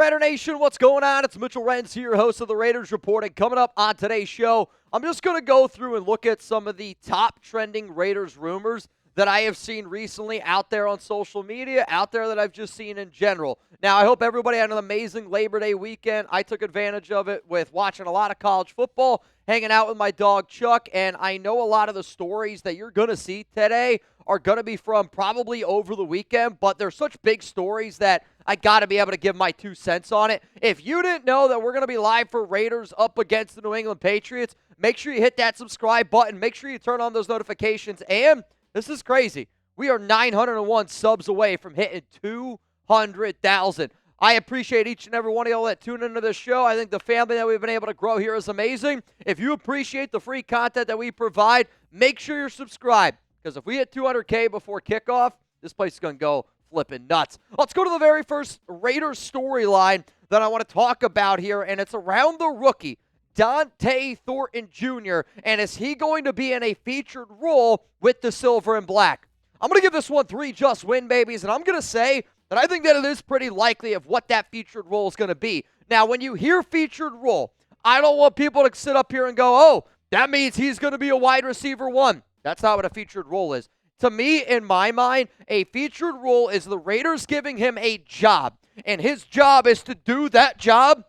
Raider Nation, what's going on? It's Mitchell Renz here, host of the Raiders Report, and coming up on today's show, I'm just going to go through and look at some of the top trending Raiders rumors that I have seen recently out there on social media, out there that I've just seen in general. Now, I hope everybody had an amazing Labor Day weekend. I took advantage of it with watching a lot of college football, hanging out with my dog Chuck, and I know a lot of the stories that you're going to see today are going to be from probably over the weekend, but they're such big stories that I got to be able to give my 2 cents on it. If you didn't know that we're going to be live for Raiders up against the New England Patriots, make sure you hit that subscribe button. Make sure you turn on those notifications. And this is crazy. We are 901 subs away from hitting 200,000. I appreciate each and every one of y'all that tune into this show. I think the family that we've been able to grow here is amazing. If you appreciate the free content that we provide, make sure you're subscribed. Because if we hit 200K before kickoff, this place is going to go flipping nuts. Let's go to the very first Raiders storyline that I want to talk about here, and it's around the rookie, Dante Thornton Jr., and is he going to be in a featured role with the silver and black? I'm going to give this one 3 just win babies, and I'm going to say that I think that it is pretty likely of what that featured role is going to be. Now, when you hear featured role, I don't want people to sit up here and go, oh, that means he's going to be a wide receiver 1. That's not what a featured role is. To me, in my mind, a featured role is the Raiders giving him a job, and his job is to do that job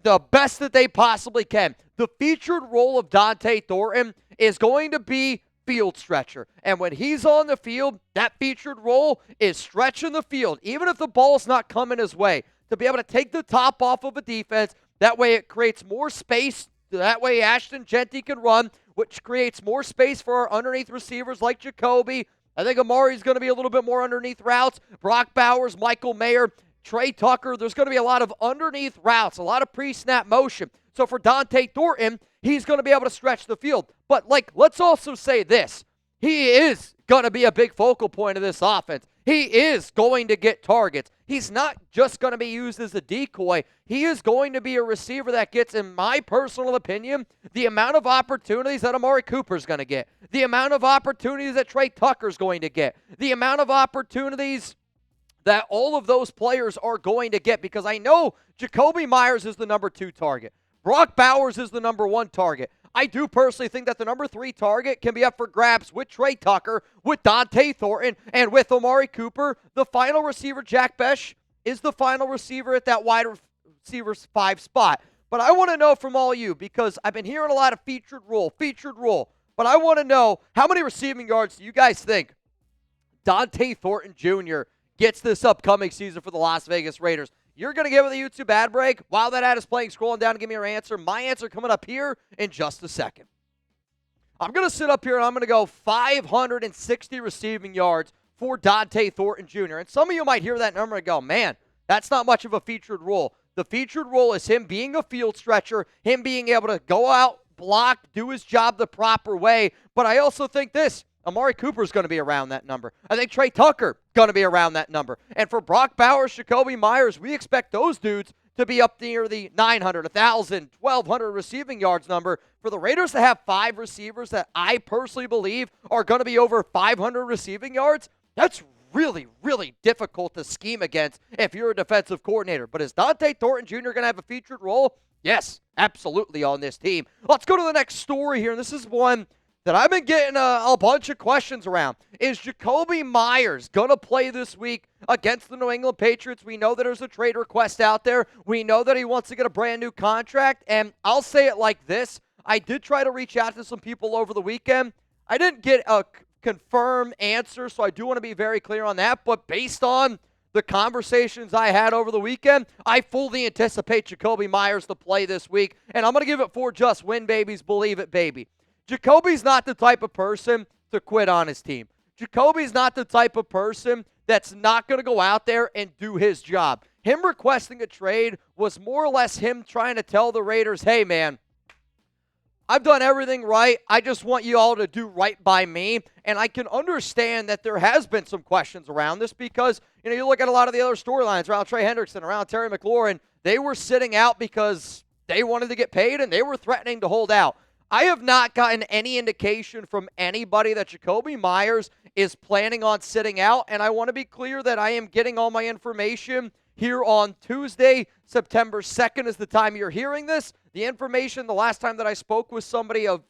the best that they possibly can. The featured role of Dante Thornton is going to be field stretcher, and when he's on the field, that featured role is stretching the field, even if the ball's not coming his way, to be able to take the top off of a defense. That way it creates more space. That way Ashton Jeanty can run, which creates more space for our underneath receivers like Jakobi. I think Amari's going to be a little bit more underneath routes. Brock Bowers, Michael Mayer, Trey Tucker. There's going to be a lot of underneath routes, a lot of pre-snap motion. So for Dante Thornton, he's going to be able to stretch the field. But, let's also say this. He is going to be a big focal point of this offense. He is going to get targets. He's not just going to be used as a decoy. He is going to be a receiver that gets, in my personal opinion, the amount of opportunities that Amari Cooper is going to get, the amount of opportunities that Trey Tucker is going to get, the amount of opportunities that all of those players are going to get, because I know Jakobi Meyers is the number 2 target. Brock Bowers is the number 1 target. I do personally think that the number 3 target can be up for grabs with Trey Tucker, with Dante Thornton, and with Amari Cooper. The final receiver, Jack Besh, is the final receiver at that wide receiver 5 spot. But I want to know from all you, because I've been hearing a lot of featured role, but I want to know, how many receiving yards do you guys think Dante Thornton Jr. gets this upcoming season for the Las Vegas Raiders? You're going to give it the YouTube ad break. While that ad is playing, scrolling down to give me your answer. My answer coming up here in just a second. I'm going to sit up here and I'm going to go 560 receiving yards for Dante Thornton Jr. And some of you might hear that number and go, man, that's not much of a featured role. The featured role is him being a field stretcher, him being able to go out, block, do his job the proper way. But I also think this. Amari Cooper is going to be around that number. I think Trey Tucker going to be around that number. And for Brock Bowers, Jakobi Meyers, we expect those dudes to be up near the 900, 1,000, 1,200 receiving yards number. For the Raiders to have 5 receivers that I personally believe are going to be over 500 receiving yards, that's really, really difficult to scheme against if you're a defensive coordinator. But is Dante Thornton Jr. going to have a featured role? Yes, absolutely on this team. Let's go to the next story here, and this is one that I've been getting a bunch of questions around. Is Jakobi Meyers going to play this week against the New England Patriots? We know that there's a trade request out there. We know that he wants to get a brand new contract. And I'll say it like this. I did try to reach out to some people over the weekend. I didn't get a confirmed answer, so I do want to be very clear on that. But based on the conversations I had over the weekend, I fully anticipate Jakobi Meyers to play this week. And I'm going to give it 4 just win babies. Believe it, baby. Jakobi's not the type of person to quit on his team. Jakobi's not the type of person that's not going to go out there and do his job. Him requesting a trade was more or less him trying to tell the Raiders, hey, man, I've done everything right. I just want you all to do right by me. And I can understand that there has been some questions around this because, you look at a lot of the other storylines around Trey Hendrickson, around Terry McLaurin. They were sitting out because they wanted to get paid and they were threatening to hold out. I have not gotten any indication from anybody that Jakobi Meyers is planning on sitting out, and I want to be clear that I am getting all my information here on Tuesday. September 2nd is the time you're hearing this. The information, the last time that I spoke with somebody of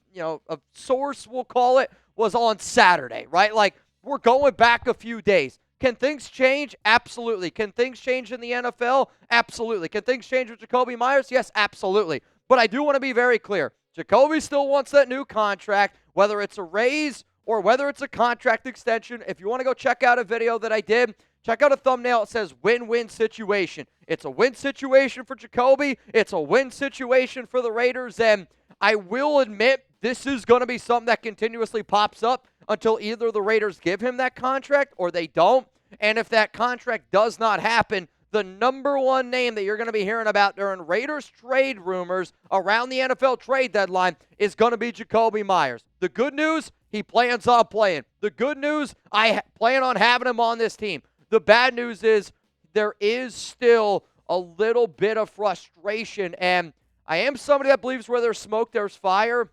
source, we'll call it, was on Saturday, right? Like, we're going back a few days. Can things change? Absolutely. Can things change in the NFL? Absolutely. Can things change with Jakobi Meyers? Yes, absolutely. But I do want to be very clear. Jakobi still wants that new contract, whether it's a raise or whether it's a contract extension. If you want to go check out a video that I did, check out a thumbnail. It says win-win situation. It's a win situation for Jakobi. It's a win situation for the Raiders. And I will admit this is going to be something that continuously pops up until either the Raiders give him that contract or they don't. And if that contract does not happen, the number one name that you're going to be hearing about during Raiders trade rumors around the NFL trade deadline is going to be Jakobi Meyers. The good news, he plans on playing. The good news, I plan on having him on this team. The bad news is there is still a little bit of frustration, and I am somebody that believes where there's smoke, there's fire,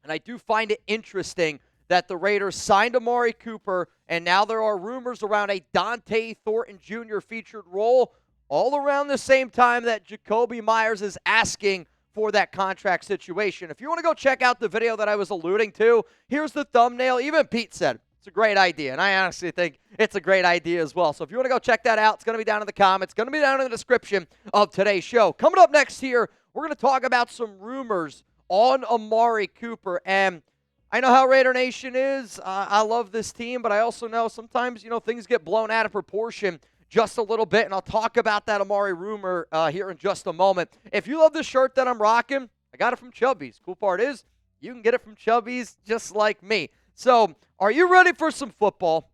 and I do find it interesting that the Raiders signed Amari Cooper, and now there are rumors around a Dante Thornton Jr. featured role all around the same time that Jakobi Meyers is asking for that contract situation. If you want to go check out the video that I was alluding to, here's the thumbnail. Even Pete said it's a great idea, and I honestly think it's a great idea as well. So if you want to go check that out, it's going to be down in the comments. It's going to be down in the description of today's show. Coming up next here, we're going to talk about some rumors on Amari Cooper, and I know how Raider Nation is. I love this team, but I also know sometimes, things get blown out of proportion just a little bit, and I'll talk about that Amari rumor here in just a moment. If you love the shirt that I'm rocking, I got it from Chubbies. Cool part is you can get it from Chubbies just like me. So are you ready for some football?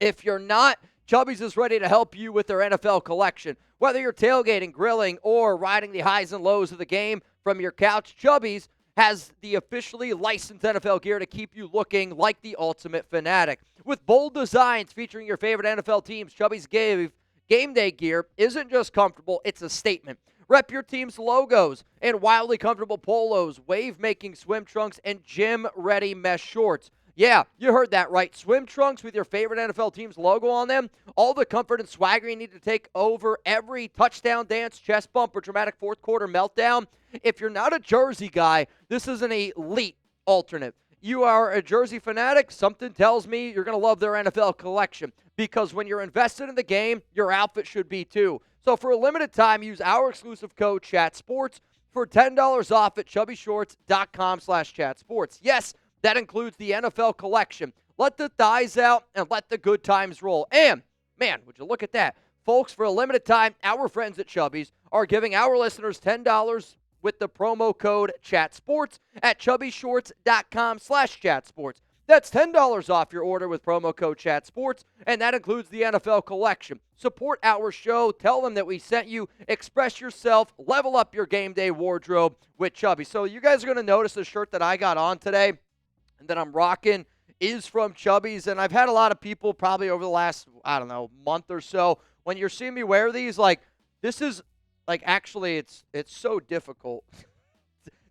If you're not, Chubbies is ready to help you with their NFL collection. Whether you're tailgating, grilling, or riding the highs and lows of the game from your couch, Chubbies has the officially licensed NFL gear to keep you looking like the ultimate fanatic. With bold designs featuring your favorite NFL teams, Chubbies game day gear isn't just comfortable, it's a statement. Rep your team's logos in wildly comfortable polos, wave-making swim trunks, and gym-ready mesh shorts. Yeah, you heard that right. Swim trunks with your favorite NFL team's logo on them. All the comfort and swagger you need to take over every touchdown dance, chest bump, or dramatic fourth quarter meltdown. If you're not a jersey guy, this is an elite alternate. You are a jersey fanatic, something tells me you're going to love their NFL collection. Because when you're invested in the game, your outfit should be too. So for a limited time, use our exclusive code ChatSports for $10 off at chubbyshorts.com/chatsports. Yes, that includes the NFL collection. Let the thighs out and let the good times roll. And, man, would you look at that. Folks, for a limited time, our friends at Chubbies are giving our listeners $10 with the promo code ChatSports at chubbyshorts.com/chatsports. That's $10 off your order with promo code ChatSports, and that includes the NFL collection. Support our show. Tell them that we sent you. Express yourself. Level up your game day wardrobe with Chubbies. So you guys are going to notice the shirt that I got on today and that I'm rocking is from Chubbies, and I've had a lot of people probably over the last, month or so, when you're seeing me wear these, this is, actually, it's so difficult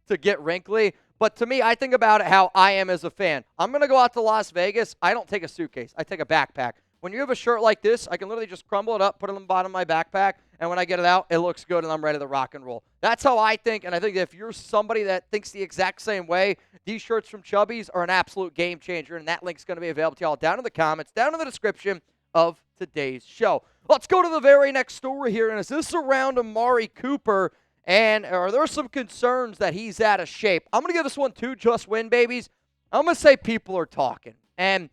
to get wrinkly. But to me, I think about it how I am as a fan. I'm going to go out to Las Vegas. I don't take a suitcase. I take a backpack. When you have a shirt like this, I can literally just crumble it up, put it on the bottom of my backpack, and when I get it out, it looks good, and I'm ready to rock and roll. That's how I think, and I think if you're somebody that thinks the exact same way, these shirts from Chubbies are an absolute game changer, and that link's going to be available to y'all down in the comments, down in the description of today's show. Let's go to the very next story here, and is this around Amari Cooper? And are there some concerns that he's out of shape? I'm going to give this one 2 just win, babies. I'm going to say people are talking. And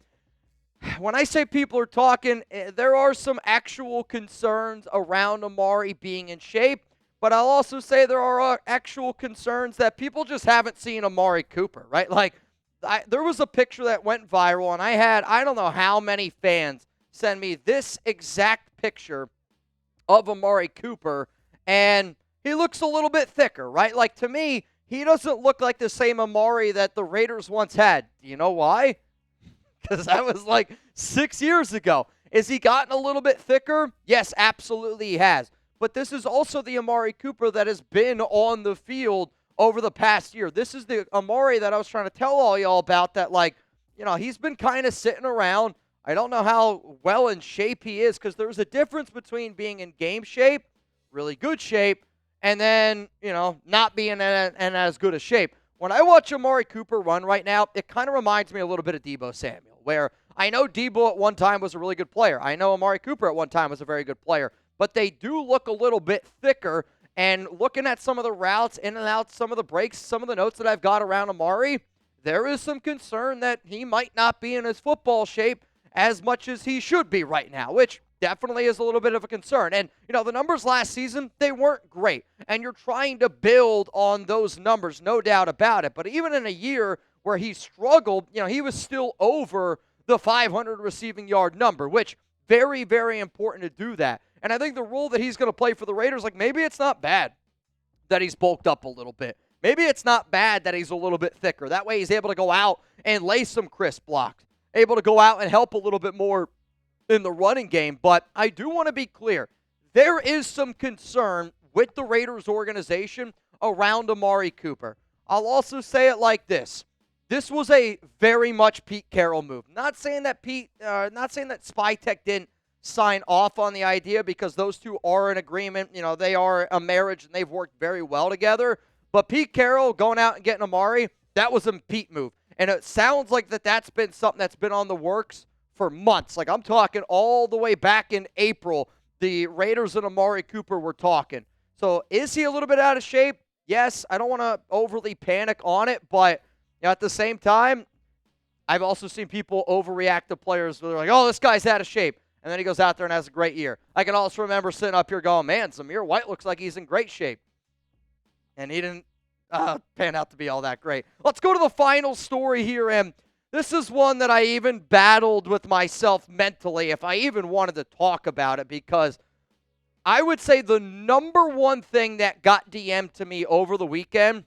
when I say people are talking, there are some actual concerns around Amari being in shape. But I'll also say there are actual concerns that people just haven't seen Amari Cooper, right? There was a picture that went viral, and I had, I don't know how many fans send me this exact picture of Amari Cooper, and he looks a little bit thicker, right? To me, he doesn't look like the same Amari that the Raiders once had. Do you know why? Because that was 6 years ago. Has he gotten a little bit thicker? Yes, absolutely he has. But this is also the Amari Cooper that has been on the field over the past year. This is the Amari that I was trying to tell all y'all about that, he's been kind of sitting around I don't know how well in shape he is because there's a difference between being in game shape, really good shape, and then, not being in as good a shape. When I watch Amari Cooper run right now, it kind of reminds me a little bit of Deebo Samuel, where I know Deebo at one time was a really good player. I know Amari Cooper at one time was a very good player, but they do look a little bit thicker. And looking at some of the routes, in and out, some of the breaks, some of the notes that I've got around Amari, there is some concern that he might not be in his football shape as much as he should be right now, which definitely is a little bit of a concern. And, the numbers last season, they weren't great. And you're trying to build on those numbers, no doubt about it. But even in a year where he struggled, he was still over the 500 receiving yard number, which very, very important to do that. And I think the role that he's going to play for the Raiders, maybe it's not bad that he's bulked up a little bit. Maybe it's not bad that he's a little bit thicker. That way he's able to go out and lay some crisp blocks, able to go out and help a little bit more in the running game. But I do want to be clear. There is some concern with the Raiders organization around Amari Cooper. I'll also say it like this. This was a very much Pete Carroll move. Not saying that Spytech didn't sign off on the idea because those two are in agreement. They are a marriage and they've worked very well together. But Pete Carroll going out and getting Amari, that was a Pete move. And it sounds like that's been something that's been on the works for months. I'm talking all the way back in April, the Raiders and Amari Cooper were talking. So is he a little bit out of shape? Yes, I don't want to overly panic on it, but at the same time, I've also seen people overreact to players where they're like, oh, this guy's out of shape. And then he goes out there and has a great year. I can also remember sitting up here going, man, Zamir White looks like he's in great shape. And he didn't pan out to be all that great. Let's go to the final story here. And this is one that I even battled with myself mentally if I even wanted to talk about it, because I would say the number one thing that got DM'd to me over the weekend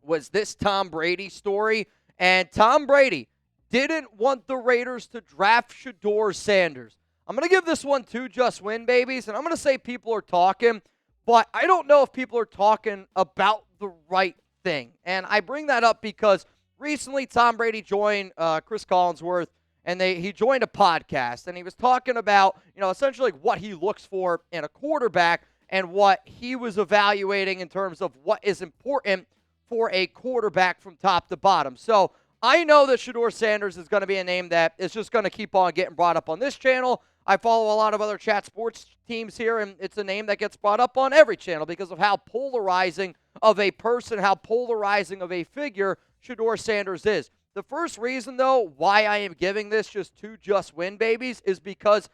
was this Tom Brady story. And Tom Brady didn't want the Raiders to draft Shedeur Sanders. I'm going to give this one two just win babies, and I'm going to say people are talking, but I don't know if people are talking about the right thing. And I bring that up because recently Tom Brady joined Chris Collinsworth, and he joined a podcast, and he was talking about, essentially what he looks for in a quarterback and what he was evaluating in terms of what is important for a quarterback from top to bottom. So I know that Shedeur Sanders is going to be a name that is just going to keep on getting brought up on this channel. I follow a lot of other chat sports teams here, and it's a name that gets brought up on every channel because of how polarizing of a person, how polarizing of a figure Shedeur Sanders is. The first reason, though, why I am giving this just two just win babies is because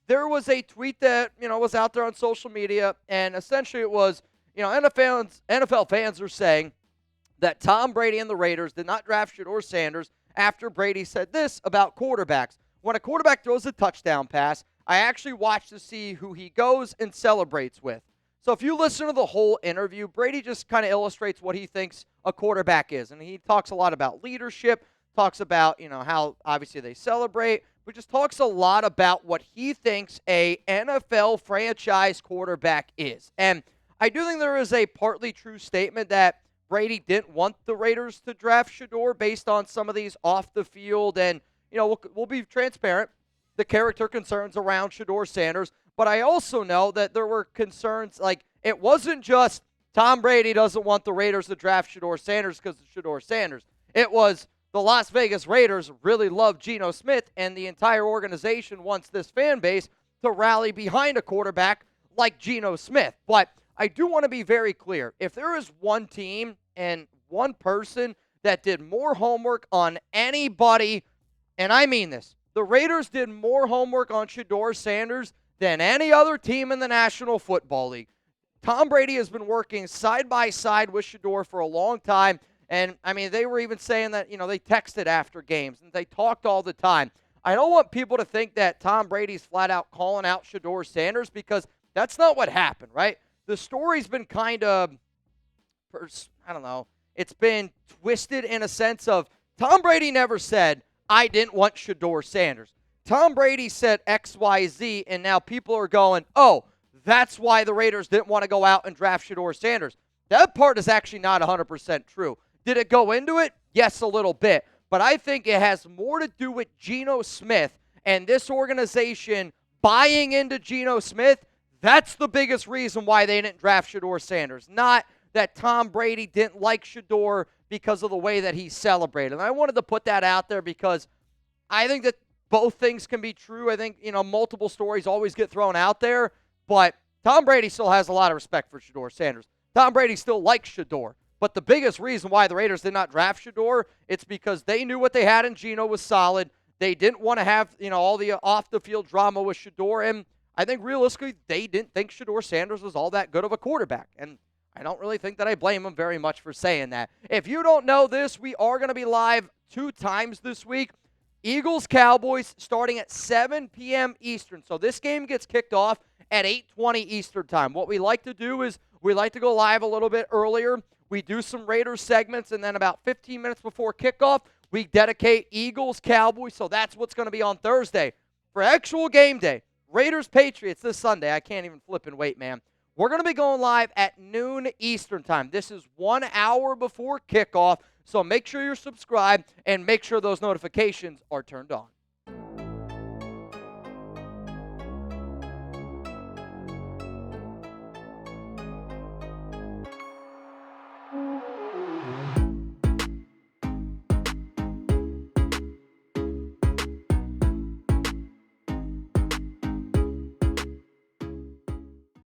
there was a tweet that, was out there on social media, and essentially it was, NFL fans are saying that Tom Brady and the Raiders did not draft Shedeur Sanders after Brady said this about quarterbacks. When a quarterback throws a touchdown pass, I actually watch to see who he goes and celebrates with. So if you listen to the whole interview, Brady just kind of illustrates what he thinks a quarterback is. And he talks a lot about leadership, talks about, how obviously they celebrate, but just talks a lot about what he thinks a NFL franchise quarterback is. And I do think there is a partly true statement that Brady didn't want the Raiders to draft Shedeur based on some of these off the field and, we'll be transparent, the character concerns around Shedeur Sanders. But I also know that there were concerns, it wasn't just Tom Brady doesn't want the Raiders to draft Shedeur Sanders because of Shedeur Sanders. It was the Las Vegas Raiders really love Geno Smith, and the entire organization wants this fan base to rally behind a quarterback like Geno Smith. But I do want to be very clear. If there is one team and one person that did more homework on anybody, and I mean this, the Raiders did more homework on Shedeur Sanders than any other team in the National Football League. Tom Brady has been working side by side with Shedeur for a long time. And, they were even saying that, they texted after games and they talked all the time. I don't want people to think that Tom Brady's flat out calling out Shedeur Sanders because that's not what happened, right? The story's been kind of, it's been twisted in a sense of Tom Brady never said, I didn't want Shedeur Sanders. Tom Brady said X, Y, Z, and now people are going, oh, that's why the Raiders didn't want to go out and draft Shedeur Sanders. That part is actually not 100% true. Did it go into it? Yes, a little bit. But I think it has more to do with Geno Smith And this organization buying into Geno Smith, that's the biggest reason why they didn't draft Shedeur Sanders. Not that Tom Brady didn't like Shedeur because of the way that he celebrated. And I wanted to put that out there because I think that both things can be true. I think, multiple stories always get thrown out there, but Tom Brady still has a lot of respect for Shedeur Sanders. Tom Brady still likes Shedeur. But the biggest reason why the Raiders did not draft Shedeur, it's because they knew what they had in Geno was solid. They didn't want to have, all the off-the-field drama with Shedeur, and I think realistically they didn't think Shedeur Sanders was all that good of a quarterback, and I don't really think that I blame him very much for saying that. If you don't know this, we are going to be live 2 times this week. Eagles-Cowboys starting at 7 p.m. Eastern. So this game gets kicked off at 8:20 Eastern time. What we like to do is we like to go live a little bit earlier. We do some Raiders segments, and then about 15 minutes before kickoff, we dedicate Eagles-Cowboys. So that's what's going to be on Thursday. For actual game day, Raiders-Patriots this Sunday. I can't even flip and wait, man. We're going to be going live at noon Eastern time. This is 1 hour before kickoff. So make sure you're subscribed and make sure those notifications are turned on.